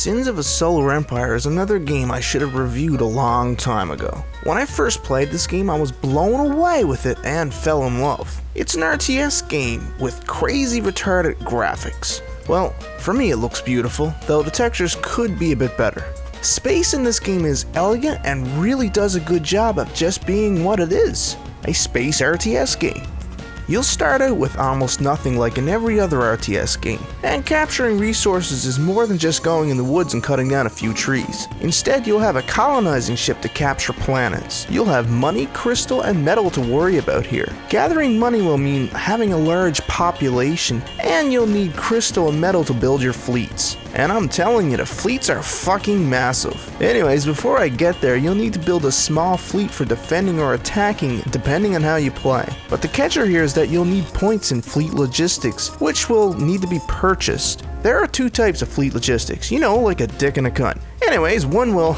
Sins of a Solar Empire is another game I should have reviewed a long time ago. When I first played this game, I was blown away with it and fell in love. It's an RTS game with crazy retarded graphics. Well, for me it looks beautiful, though the textures could be a bit better. Space in this game is elegant and really does a good job of just being what it is, a space RTS game. You'll start out with almost nothing like in every other RTS game, and capturing resources is more than just going in the woods and cutting down a few trees. Instead, you'll have a colonizing ship to capture planets. You'll have money, crystal, and metal to worry about here. Gathering money will mean having a large population, and you'll need crystal and metal to build your fleets. And I'm telling you, the fleets are fucking massive. Anyways, before I get there, you'll need to build a small fleet for defending or attacking, depending on how you play. But the catcher here is that you'll need points in fleet logistics, which will need to be purchased. There are two types of fleet logistics, like a dick and a cunt. Anyways, one will...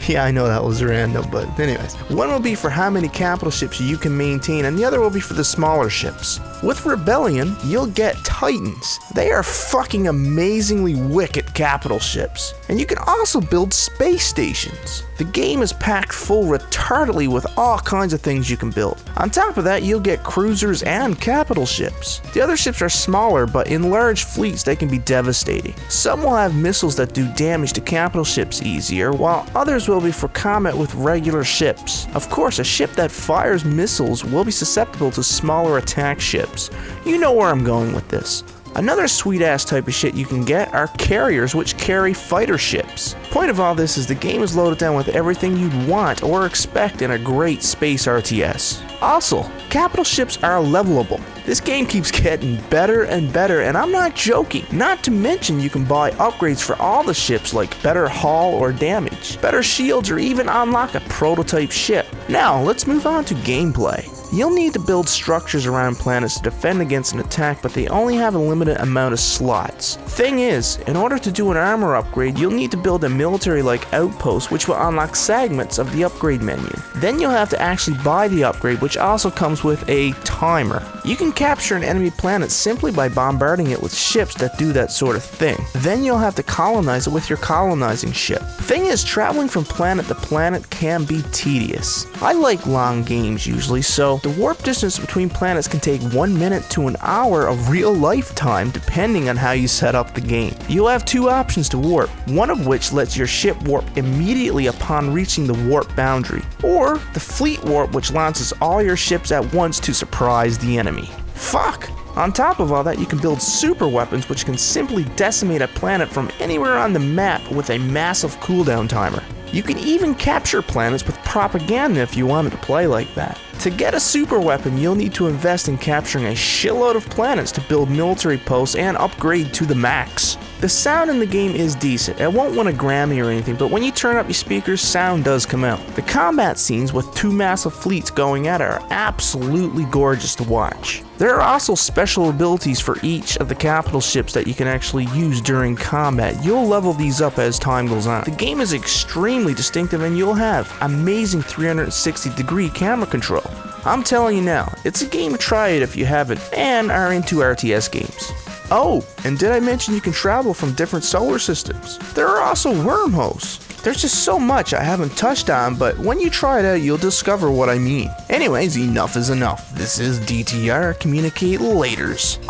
Yeah, I know that was random, but anyways. One will be for how many capital ships you can maintain, and the other will be for the smaller ships. With Rebellion, you'll get Titans. They are fucking amazingly wicked capital ships. And you can also build space stations. The game is packed full retardedly with all kinds of things you can build. On top of that, you'll get cruisers and capital ships. The other ships are smaller, but in large fleets they can be devastating. Some will have missiles that do damage to capital ships easier, while others will be for combat with regular ships. Of course, a ship that fires missiles will be susceptible to smaller attack ships. You know where I'm going with this. Another sweet ass type of shit you can get are carriers, which carry fighter ships. Point of all this is the game is loaded down with everything you'd want or expect in a great space RTS. Also, capital ships are levelable. This game keeps getting better and better, and I'm not joking. Not to mention you can buy upgrades for all the ships like better hull or damage, better shields, or even unlock a prototype ship. Now, let's move on to gameplay. You'll need to build structures around planets to defend against an attack, but they only have a limited amount of slots. Thing is, in order to do an armor upgrade, you'll need to build a military-like outpost which will unlock segments of the upgrade menu. Then you'll have to actually buy the upgrade, which also comes with a timer. You can capture an enemy planet simply by bombarding it with ships that do that sort of thing. Then you'll have to colonize it with your colonizing ship. Thing is, traveling from planet to planet can be tedious. I like long games usually, so the warp distance between planets can take 1 minute to an hour of real life time depending on how you set up the game. You'll have two options to warp, one of which lets your ship warp immediately upon reaching the warp boundary, or the fleet warp, which launches all your ships at once to surprise the enemy. Fuck! On top of all that, you can build super weapons which can simply decimate a planet from anywhere on the map with a massive cooldown timer. You can even capture planets with propaganda if you wanted to play like that. To get a super weapon, you'll need to invest in capturing a shitload of planets to build military posts and upgrade to the max. The sound in the game is decent. It won't win a Grammy or anything, but when you turn up your speakers, sound does come out. The combat scenes with two massive fleets going at it are absolutely gorgeous to watch. There are also special abilities for each of the capital ships that you can actually use during combat. You'll level these up as time goes on. The game is extremely distinctive, and you'll have amazing 360-degree camera control. I'm telling you now, it's a game to try it if you haven't and are into RTS games. Oh, and did I mention you can travel from different solar systems? There are also wormholes. There's just so much I haven't touched on, but when you try it out, you'll discover what I mean. Anyways, enough is enough. This is DTR. Communicate laters.